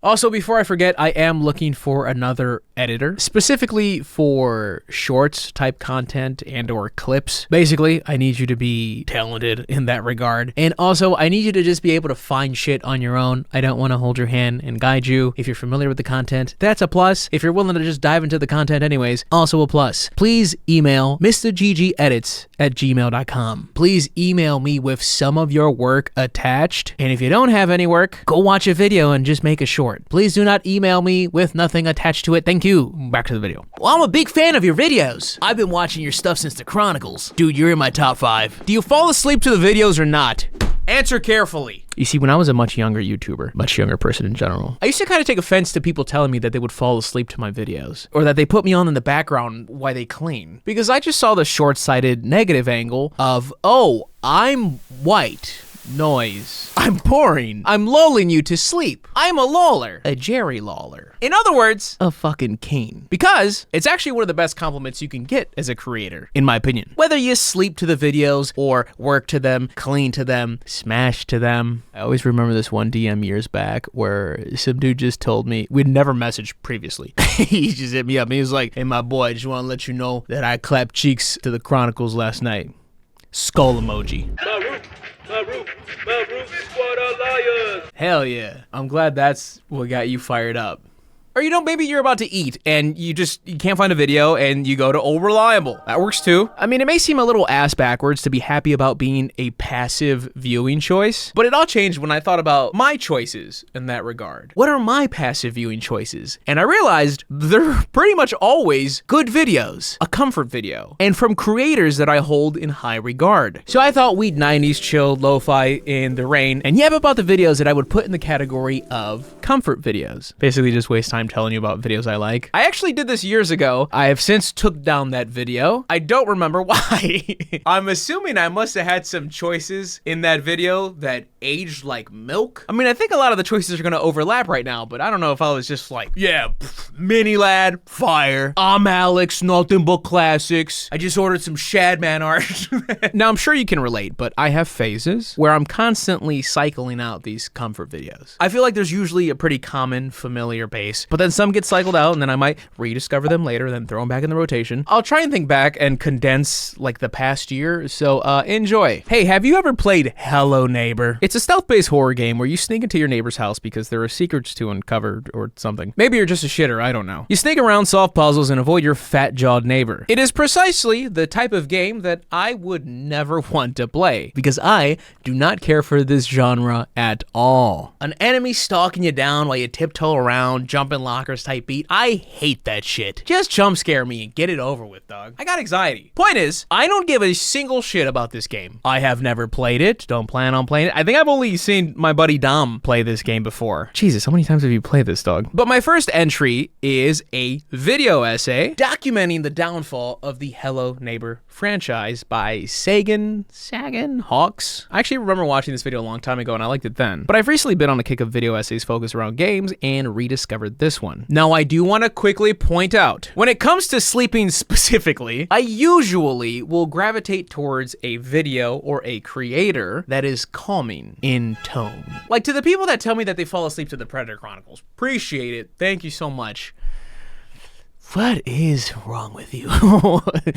Also, before I forget, I am looking for another editor, specifically for shorts type content and or clips. Basically, I need you to be talented in that regard. And also, I need you to just be able to find shit on your own. I don't want to hold your hand and guide you. If you're familiar with the content, that's a plus. If you're willing to just dive into the content anyways, also a plus. Please email mrggedits@gmail.com. Please email me with some of your work attached. And if you don't have any work, go watch a video and just make a short. Please do not email me with nothing attached to it. Thank you. Back to the video. Well, I'm a big fan of your videos. I've been watching your stuff since the Chronicles. Dude, you're in my top 5. Do you fall asleep to the videos or not? Answer carefully. You see, when I was a much younger YouTuber, much younger person in general, I used to kind of take offense to people telling me that they would fall asleep to my videos, or that they put me on in the background while they clean, because I just saw the short-sighted negative angle of, oh, I'm white. Noise. I'm boring. I'm lulling you to sleep. I'm a luller. A Jerry Lawler. In other words, a fucking king. Because it's actually one of the best compliments you can get as a creator, in my opinion. Whether you sleep to the videos or work to them, clean to them, smash to them. I always remember this one DM years back where some dude just told me, we'd never messaged previously. He just hit me up and he was like, hey, my boy, I just want to let you know that I clapped cheeks to the Chronicles last night. Skull emoji. My roof squad are liars. Hell yeah. I'm glad that's what got you fired up. Or, you know, maybe you're about to eat and you can't find a video and you go to Old Reliable. That works too. I mean, it may seem a little ass backwards to be happy about being a passive viewing choice, but it all changed when I thought about my choices in that regard. What are my passive viewing choices? And I realized they're pretty much always good videos, a comfort video, and from creators that I hold in high regard. So I thought we'd 90s chilled lo-fi in the rain and yap about the videos that I would put in the category of comfort videos. Basically just waste time telling you about videos I like. I actually did this years ago. I have since took down that video. I don't remember why. I'm assuming I must have had some choices in that video that aged like milk. I mean, I think a lot of the choices are gonna overlap right now, but I don't know if I was just like, yeah, mini lad, fire. I'm Alex, nothing but classics. I just ordered some Shadman art. Now, I'm sure you can relate, but I have phases where I'm constantly cycling out these comfort videos. I feel like there's usually a pretty common, familiar base, but then some get cycled out and then I might rediscover them later, then throw them back in the rotation. I'll try and think back and condense like the past year, so enjoy. Hey, have you ever played Hello Neighbor? It's a stealth-based horror game where you sneak into your neighbor's house because there are secrets to uncover or something. Maybe you're just a shitter, I don't know. You sneak around, solve puzzles, and avoid your fat-jawed neighbor. It is precisely the type of game that I would never want to play because I do not care for this genre at all. An enemy stalking you down while you tiptoe around, jumping lockers type beat. I hate that shit. Just jump scare me and get it over with, dog. I got anxiety. Point is, I don't give a single shit about this game. I have never played it, don't plan on playing it. I think I've only seen my buddy Dom play this game before. Jesus, how many times have you played this, dog? But my first entry is a video essay documenting the downfall of the Hello Neighbor franchise by Sagan Hawks. I actually remember watching this video a long time ago and I liked it then, but I've recently been on a kick of video essays focused around games and rediscovered this one. Now, I do want to quickly point out, when it comes to sleeping specifically, I usually will gravitate towards a video or a creator that is calming in tone. Like, to the people that tell me that they fall asleep to the Predator Chronicles, appreciate it. Thank you so much. What is wrong with you?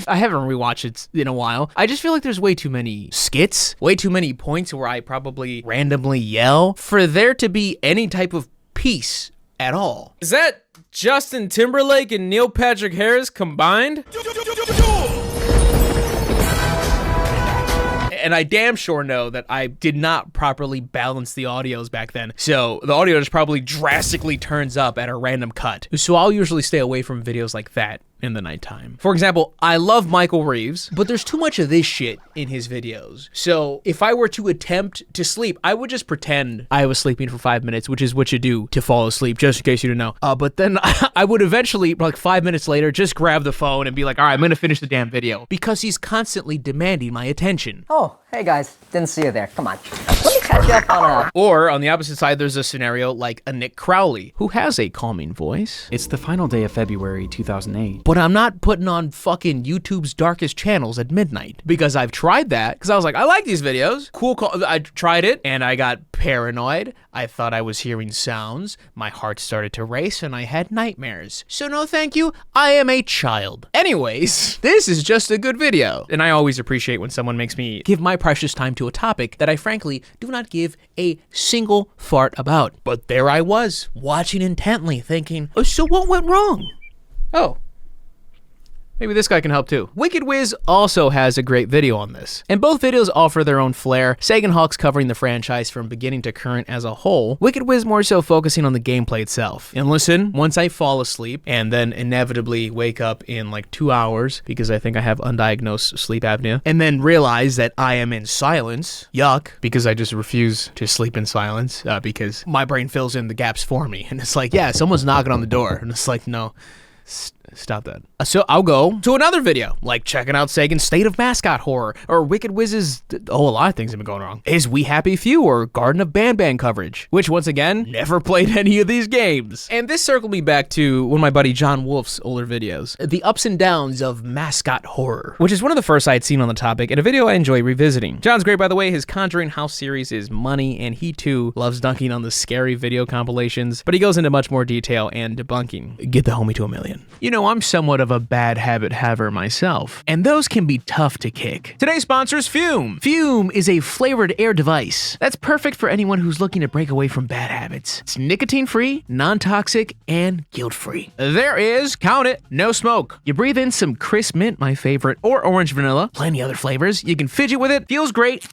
I haven't rewatched it in a while. I just feel like there's way too many skits, way too many points where I probably randomly yell for there to be any type of peace at all. Is that Justin Timberlake and Neil Patrick Harris combined? And I damn sure know that I did not properly balance the audios back then. So the audio just probably drastically turns up at a random cut. So I'll usually stay away from videos like that in the nighttime. For example, I love Michael Reeves, but there's too much of this shit in his videos. So if I were to attempt to sleep, I would just pretend I was sleeping for 5 minutes, which is what you do to fall asleep, just in case you didn't know. But then I would eventually, like 5 minutes later, just grab the phone and be like, all right, I'm gonna finish the damn video, because he's constantly demanding my attention. Oh, hey guys, didn't see you there. Come on. Let me catch you up on a... Or on the opposite side, there's a scenario like a Nick Crowley, who has a calming voice. It's the final day of February 2008. but I'm not putting on fucking YouTube's darkest channels at midnight, because I've tried that, because I was like, I like these videos. Cool. I tried it and I got paranoid. I thought I was hearing sounds. My heart started to race and I had nightmares. So no thank you. I am a child. Anyways, this is just a good video. And I always appreciate when someone makes me give my precious time to a topic that I frankly do not give a single fart about. But there I was, watching intently, thinking, oh, so what went wrong? Oh. Maybe this guy can help too. Wicked Wiz also has a great video on this, and both videos offer their own flair. Sagan Hawk's covering the franchise from beginning to current as a whole, Wicked Wiz more so focusing on the gameplay itself. And listen, once I fall asleep and then inevitably wake up in like 2 hours because I think I have undiagnosed sleep apnea, and then realize that I am in silence, yuck, because I just refuse to sleep in silence because my brain fills in the gaps for me. And it's like, yeah, someone's knocking on the door. And it's like, no. Stop that. So I'll go to another video, like checking out Sagan's State of Mascot Horror, or Wicked Wiz's, a lot of things have been going wrong. His We Happy Few, or Garden of Banban coverage, which once again, never played any of these games. And this circled me back to one of my buddy John Wolf's older videos, The Ups and Downs of Mascot Horror, which is one of the first I had seen on the topic, and a video I enjoy revisiting. John's great, by the way. His Conjuring House series is money, and he too loves dunking on the scary video compilations, but he goes into much more detail and debunking. Get the homie to 1 million. You know, I'm somewhat of a bad habit haver myself, and those can be tough to kick. Today's sponsor is Fume. Fume is a flavored air device that's perfect for anyone who's looking to break away from bad habits. It's nicotine-free, non-toxic, and guilt-free. There is, count it, no smoke. You breathe in some crisp mint, my favorite, or orange vanilla, plenty other flavors. You can fidget with it, feels great,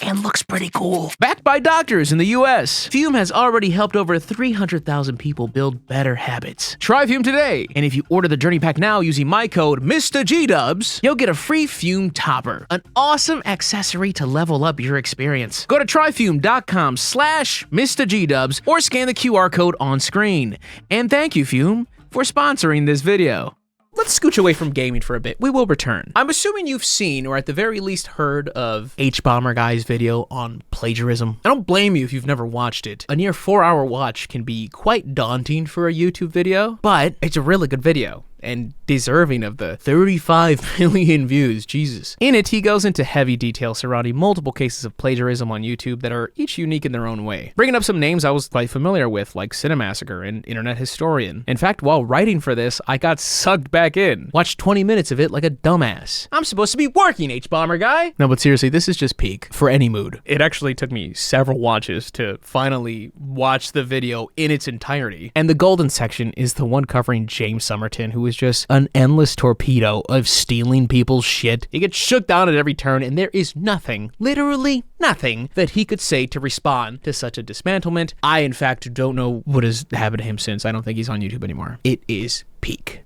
and looks pretty cool. Backed by doctors in the US, Fume has already helped over 300,000 people build better habits. Try Fume today, and if you order the Journey Pack now using my code MistaGDubs, you'll get a free Fume topper, an awesome accessory to level up your experience. Go to tryfume.com/MistaGDubs or scan the QR code on screen. And thank you, Fume, for sponsoring this video. Let's scooch away from gaming for a bit. We will return. I'm assuming you've seen, or at the very least heard of, H-Bomber Guy's video on plagiarism. I don't blame you if you've never watched it. A near 4-hour watch can be quite daunting for a YouTube video, but it's a really good video, and deserving of the 35 million views, Jesus. In it, he goes into heavy detail surrounding multiple cases of plagiarism on YouTube that are each unique in their own way. Bringing up some names I was quite familiar with, like Cinemassacre and Internet Historian. In fact, while writing for this, I got sucked back in. Watched 20 minutes of it like a dumbass. I'm supposed to be working, H-Bomber Guy! No, but seriously, this is just peak for any mood. It actually took me several watches to finally watch the video in its entirety. And the golden section is the one covering James Somerton, who is just an endless torpedo of stealing people's shit. He gets shook down at every turn, and there is nothing, literally nothing, that he could say to respond to such a dismantlement. I, in fact, don't know what has happened to him since. I don't think he's on YouTube anymore. It is peak.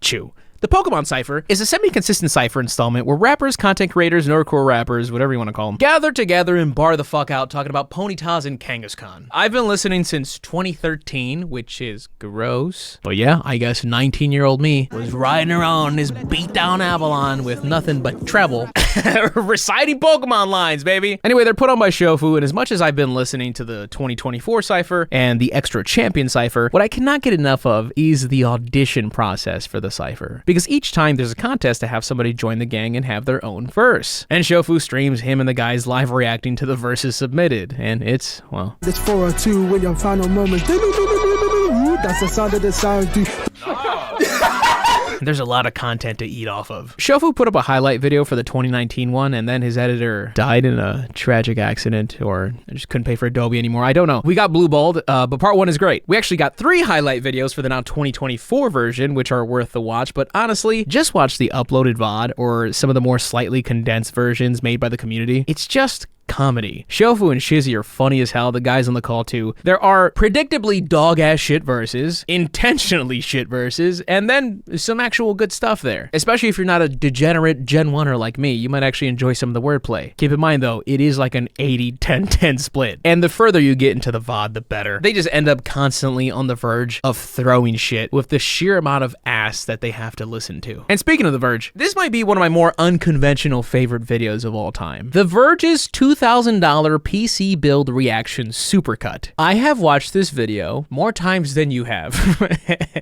Chew. The Pokemon Cipher is a semi-consistent cipher installment where rappers, content creators, nerdcore rappers, whatever you want to call them, gather together and bar the fuck out talking about Ponytas and Kangaskhan. I've been listening since 2013, which is gross. But yeah, I guess 19-year-old me was riding around in his beat-down Avalon with nothing but treble, reciting Pokemon lines, baby. Anyway, they're put on by Shofu, and as much as I've been listening to the 2024 Cipher and the Extra Champion Cipher, what I cannot get enough of is the audition process for the Cipher. Because each time there's a contest to have somebody join the gang and have their own verse. And Shofu streams him and the guys live reacting to the verses submitted, and it's, well... It's 4 or 2 with your final moments. That's the sound of the sound. There's a lot of content to eat off of. Shofu put up a highlight video for the 2019 one, and then his editor died in a tragic accident, or just couldn't pay for Adobe anymore. I don't know. We got blue balled, but part 1 is great. We actually got 3 highlight videos for the now 2024 version, which are worth the watch, but honestly, just watch the uploaded VOD or some of the more slightly condensed versions made by the community. It's just comedy. Shofu and Shizzy are funny as hell, the guys on the call too. There are predictably dog-ass shit verses, intentionally shit verses, and then some actual good stuff there. Especially if you're not a degenerate Gen 1er like me, you might actually enjoy some of the wordplay. Keep in mind though, it is like an 80-10-10 split. And the further you get into the VOD, the better. They just end up constantly on the verge of throwing shit with the sheer amount of ass that they have to listen to. And speaking of the Verge, this might be one of my more unconventional favorite videos of all time. The Verge's 2000 $2,000 PC build reaction supercut. I have watched this video more times than you have.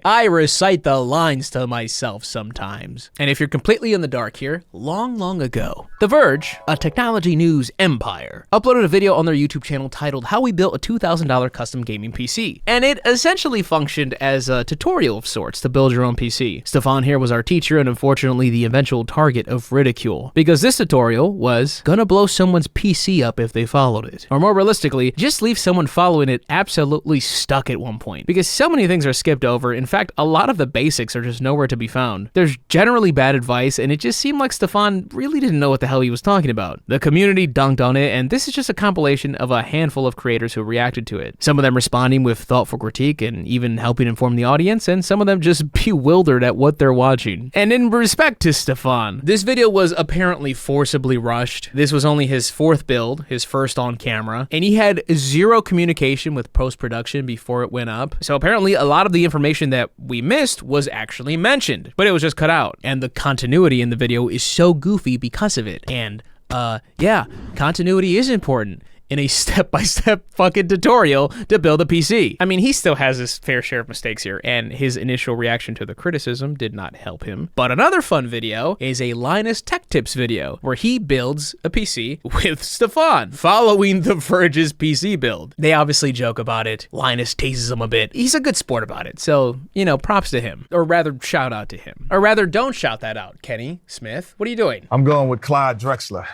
I recite the lines to myself sometimes. And if you're completely in the dark here, long ago, The Verge, a technology news empire, uploaded a video on their YouTube channel titled How We Built a $2,000 Custom Gaming PC. And it essentially functioned as a tutorial of sorts to build your own PC. Stefan here was our teacher and unfortunately the eventual target of ridicule, because this tutorial was gonna blow someone's PC up if they followed it. Or more realistically, just leave someone following it absolutely stuck at one point, because so many things are skipped over. In fact, a lot of the basics are just nowhere to be found. There's generally bad advice, and it just seemed like Stefan really didn't know what the hell he was talking about. The community dunked on it, and this is just a compilation of a handful of creators who reacted to it. Some of them responding with thoughtful critique and even helping inform the audience, and some of them just bewildered at what they're watching. And in respect to Stefan, this video was apparently forcibly rushed. This was only his fourth build, his first on camera, and he had zero communication with post-production before it went up. So apparently a lot of the information that we missed was actually mentioned, but it was just cut out. And the continuity in the video is so goofy because of it. And yeah, continuity is important in a step-by-step fucking tutorial to build a PC. I mean, he still has his fair share of mistakes here, and his initial reaction to the criticism did not help him. But another fun video is a Linus Tech Tips video, where he builds a PC with Stefan, following the Verge's PC build. They obviously joke about it. Linus teases him a bit. He's a good sport about it, so, you know, props to him. Or rather, shout out to him. Or rather, don't shout that out, Kenny Smith. What are you doing? I'm going with Clyde Drexler.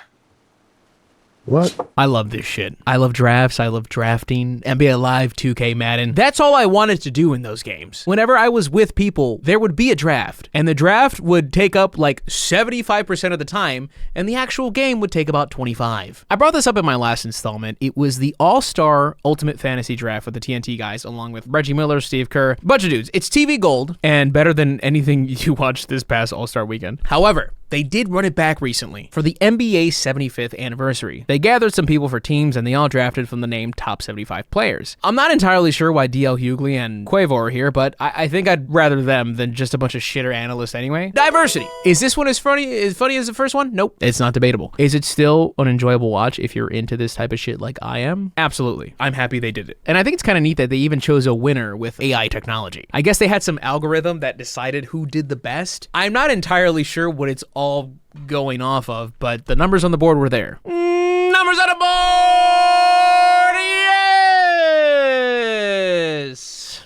What? I love this shit. I love drafts, I love drafting, NBA Live, 2K, Madden. That's all I wanted to do in those games. Whenever I was with people, there would be a draft, and the draft would take up like 75% of the time, and the actual game would take about 25. I brought this up in my last installment. It was the All-Star Ultimate Fantasy Draft with the TNT guys, along with Reggie Miller, Steve Kerr, bunch of dudes. It's TV gold, and better than anything you watched this past All-Star weekend. However, they did run it back recently for the NBA 75th anniversary. They gathered some people for teams and they all drafted from the named top 75 players. I'm not entirely sure why DL Hughley and Quavo are here, but I think I'd rather them than just a bunch of shitter analysts anyway. Diversity. Is this one as funny as the first one? Nope. It's not debatable. Is it still an enjoyable watch if you're into this type of shit like I am? Absolutely. I'm happy they did it. And I think it's kind of neat that they even chose a winner with AI technology. I guess they had some algorithm that decided who did the best. I'm not entirely sure what it's all going off of, but the numbers on the board were there. Numbers on the board! Yes!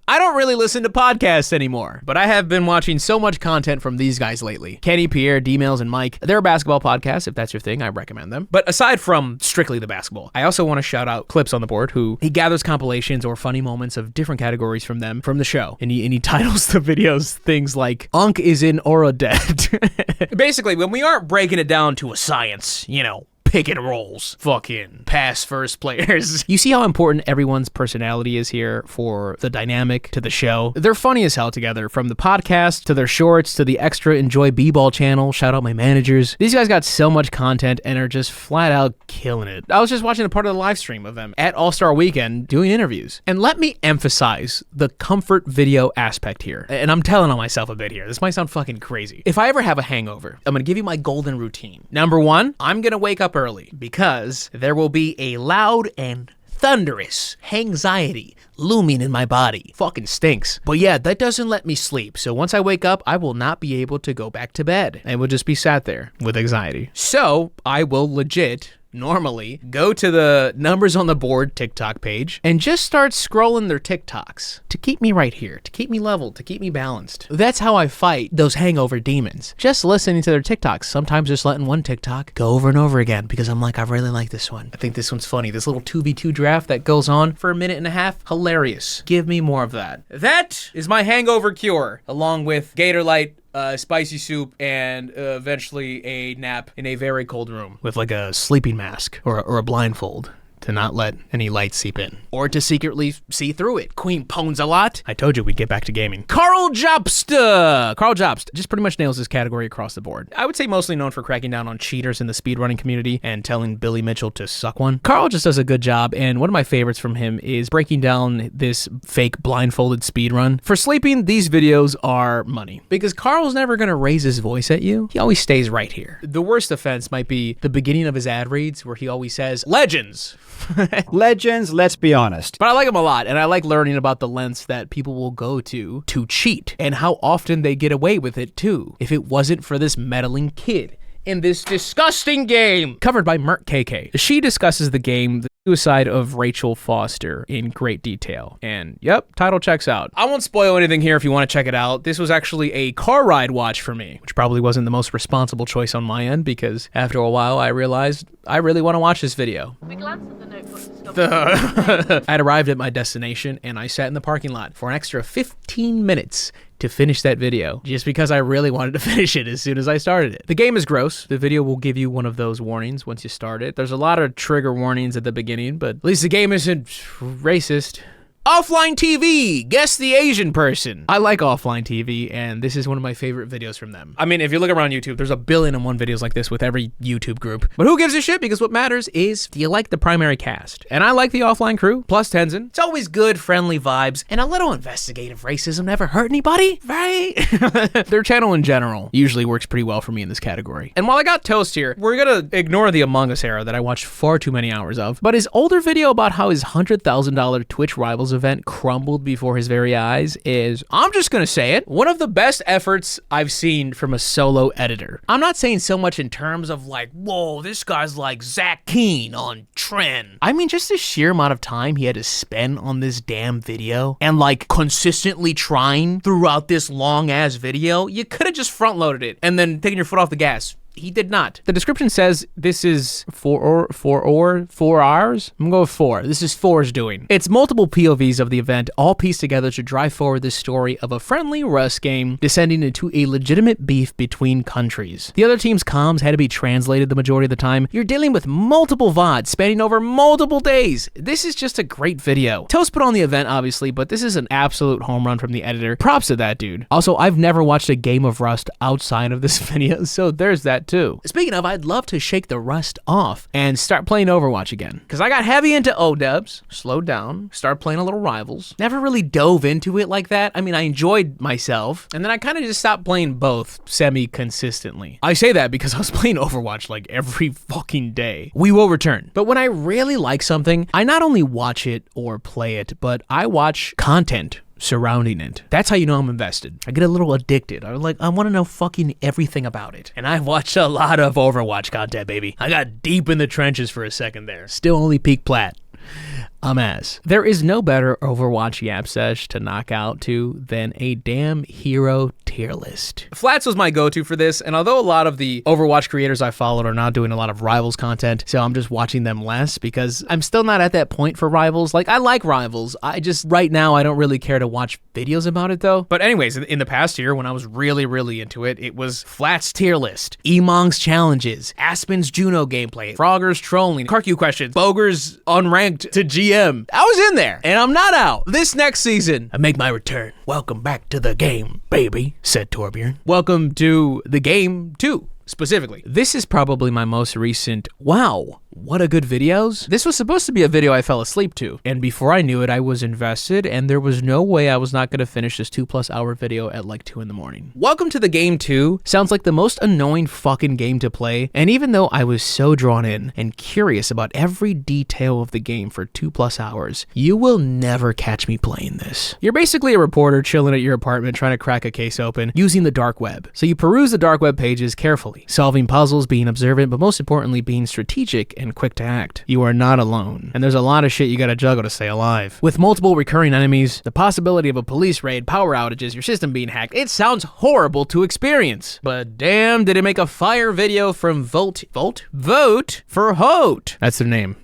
I don't really listen to podcasts anymore, but I have been watching so much content from these guys lately. Kenny, Pierre, D-Mails, and Mike. They're a basketball podcast. If that's your thing, I recommend them. But aside from strictly the basketball, I also want to shout out Clips on the Board, who he gathers compilations or funny moments of different categories from them from the show. And he titles the videos things like, Unk is in Aura Dead. Basically, when we aren't breaking it down to a science, you know, pick and rolls, fucking pass first players. You see how important everyone's personality is here for the dynamic to the show? They're funny as hell together, from the podcast to their shorts to the extra Enjoy B-Ball channel. Shout out my managers. These guys got so much content and are just flat out killing it. I was just watching a part of the live stream of them at All-Star Weekend doing interviews. And let me emphasize the comfort video aspect here. And I'm telling on myself a bit here. This might sound fucking crazy. If I ever have a hangover, I'm gonna give you my golden routine. Number one, I'm gonna wake up early because there will be a loud and thunderous anxiety looming in my body. Fucking stinks. But yeah, that doesn't let me sleep. So once I wake up, I will not be able to go back to bed. I will just be sat there with anxiety. So I will legit normally go to the Numbers on the Board TikTok page and just start scrolling their TikToks to keep me right here, to keep me leveled, to keep me balanced. That's how I fight those hangover demons. Just listening to their TikToks, sometimes just letting one TikTok go over and over again because I'm like, I really like this one. I think this one's funny. This little 2v2 draft that goes on for a minute and a half, hilarious. Give me more of that. That is my hangover cure, along with Gator Light, spicy soup, and eventually a nap in a very cold room with like a sleeping mask or a blindfold to not let any light seep in. Or to secretly see through it. Queen pawns a lot. I told you we'd get back to gaming. Carl Jobst! Carl Jobst just pretty much nails this category across the board. I would say mostly known for cracking down on cheaters in the speedrunning community and telling Billy Mitchell to suck one. Carl just does a good job, and one of my favorites from him is breaking down this fake blindfolded speedrun. For sleeping, these videos are money. Because Carl's never gonna raise his voice at you. He always stays right here. The worst offense might be the beginning of his ad reads where he always says, legends. Legends, let's be honest. But I like him a lot, and I like learning about the lengths that people will go to cheat, and how often they get away with it too, if it wasn't for this meddling kid in this disgusting game. Covered by Merc KK. She discusses the game, the suicide of Rachel Foster, in great detail. And yep, title checks out. I won't spoil anything here if you want to check it out. This was actually a car ride watch for me, which probably wasn't the most responsible choice on my end, because after a while I realized I really want to watch this video. We glanced at the notebook. I had arrived at my destination and I sat in the parking lot for an extra 15 minutes to finish that video, just because I really wanted to finish it as soon as I started it. The game is gross. The video will give you one of those warnings once you start it. There's a lot of trigger warnings at the beginning, but at least the game isn't racist. OfflineTV, guess the Asian person. I like OfflineTV, and this is one of my favorite videos from them. I mean, if you look around YouTube, there's 1,000,001 videos like this with every YouTube group. But who gives a shit? Because what matters is, do you like the primary cast? And I like the Offline crew, plus Tenzin. It's always good, friendly vibes, and a little investigative racism never hurt anybody, right? Their channel in general usually works pretty well for me in this category. And while I got Toast here, we're gonna ignore the Among Us era that I watched far too many hours of, but his older video about how his $100,000 Twitch Rivals event crumbled before his very eyes is, I'm just gonna say it, one of the best efforts I've seen from a solo editor. I'm not saying so much in terms of like, whoa, this guy's like Zach Keen on Trend. I mean, just the sheer amount of time he had to spend on this damn video and like consistently trying throughout this long ass video. You could have just front loaded it and then taken your foot off the gas. He did not. The description says this is 4 hours. I'm gonna go with 4. This is 4's doing. It's multiple POVs of the event, all pieced together to drive forward the story of a friendly Rust game descending into a legitimate beef between countries. The other team's comms had to be translated the majority of the time. You're dealing with multiple VODs spanning over multiple days. This is just a great video. Toast put on the event, obviously, but this is an absolute home run from the editor. Props to that dude. Also, I've never watched a game of Rust outside of this video, so there's that too. Speaking of, I'd love to shake the rust off and start playing Overwatch again, because I got heavy into ODubs, slowed down, started playing a little Rivals, never really dove into it like that. I mean, I enjoyed myself, and then I kind of just stopped playing both semi-consistently. I say that because I was playing Overwatch like every fucking day. We will return. But when I really like something, I not only watch it or play it, but I watch content surrounding it. That's how you know I'm invested. I get a little addicted. I want to know fucking everything about it. And I watched a lot of Overwatch content, baby. I got deep in the trenches for a second there. Still only peak plat. There is no better Overwatch yap sesh to knock out to than a damn hero tier list. Flats was my go-to for this, and although a lot of the Overwatch creators I followed are not doing a lot of Rivals content, so I'm just watching them less because I'm still not at that point for Rivals. Like, I like Rivals. I just, right now, I don't really care to watch videos about it though. But anyways, in the past year when I was really into it, it was Flats tier list, Emong's challenges, Aspen's Juno gameplay, Frogger's trolling, Karq questions, Boger's unranked to GM. I was in there, and I'm not out. This next season, I make my return. Welcome back to the game, baby, said Torbjorn. Welcome to the game, too. Specifically, this is probably my most recent, wow, what a good videos. This was supposed to be a video I fell asleep to, and before I knew it, I was invested, and there was no way I was not gonna finish this 2+ hour video at like 2 in the morning. Welcome to the game 2 sounds like the most annoying fucking game to play, and even though I was so drawn in and curious about every detail of the game for 2+ hours, you will never catch me playing this. You're basically a reporter chilling at your apartment trying to crack a case open using the dark web. So you peruse the dark web pages carefully, solving puzzles, being observant, but most importantly, being strategic and quick to act. You are not alone, and there's a lot of shit you gotta juggle to stay alive. With multiple recurring enemies, the possibility of a police raid, power outages, your system being hacked, it sounds horrible to experience. But damn, did it make a fire video from Vote for Hote. That's their name.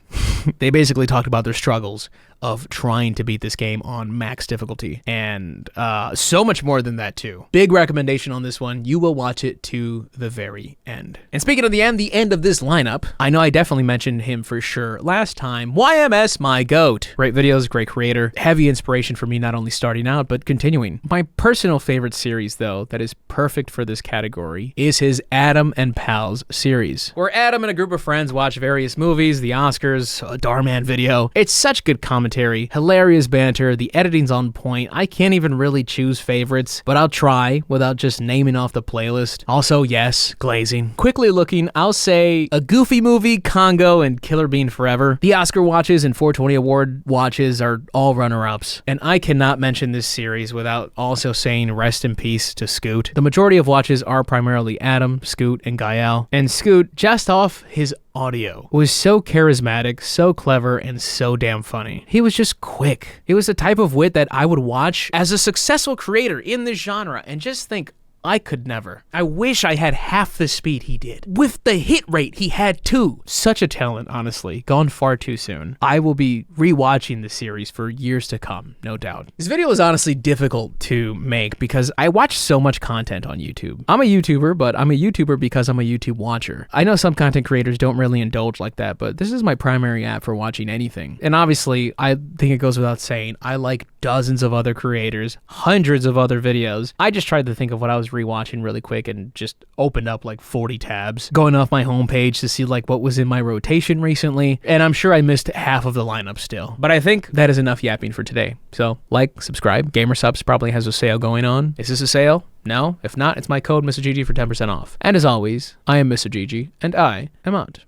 They basically talked about their struggles of trying to beat this game on max difficulty, and so much more than that too. Big recommendation on this one. You will watch it to the very end. And speaking of the end of this lineup, I know I definitely mentioned him for sure last time. YMS, my goat. Great videos, great creator, heavy inspiration for me not only starting out but continuing. My personal favorite series though that is perfect for this category is his Adam and Pals series, where Adam and a group of friends watch various movies, the Oscars, a Darman video. It's such good commentary, hilarious banter, the editing's on point. I can't even really choose favorites, but I'll try without just naming off the playlist. Also, yes, glazing. Quickly looking, I'll say a Goofy Movie, Congo, and Killer Bean Forever. The Oscar watches and 420 award watches are all runner-ups, and I cannot mention this series without also saying rest in peace to Scoot. The majority of watches are primarily Adam, Scoot, and Gael, and Scoot, just off his audio, was so charismatic, so clever, and so damn funny. He was just quick. It was the type of wit that I would watch as a successful creator in this genre and just think, I could never. I wish I had half the speed he did. With the hit rate he had too. Such a talent, honestly. Gone far too soon. I will be rewatching the series for years to come, no doubt. This video is honestly difficult to make because I watch so much content on YouTube. I'm a YouTuber, but I'm a YouTuber because I'm a YouTube watcher. I know some content creators don't really indulge like that, but this is my primary app for watching anything. And obviously, I think it goes without saying, I like dozens of other creators, hundreds of other videos. I just tried to think of what I was rewatching really quick and just opened up like 40 tabs, going off my homepage to see like what was in my rotation recently, and I'm sure I missed half of the lineup still. But I think that is enough yapping for today. So like, subscribe. GamerSupps probably has a sale going on. Is this a sale? No? If not, it's my code MrGG for 10% off. And as always, I am Mr. GG, and I am out.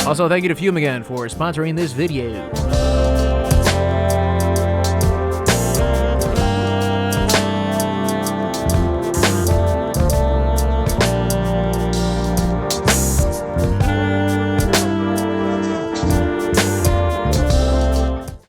Also, thank you to Fume again for sponsoring this video.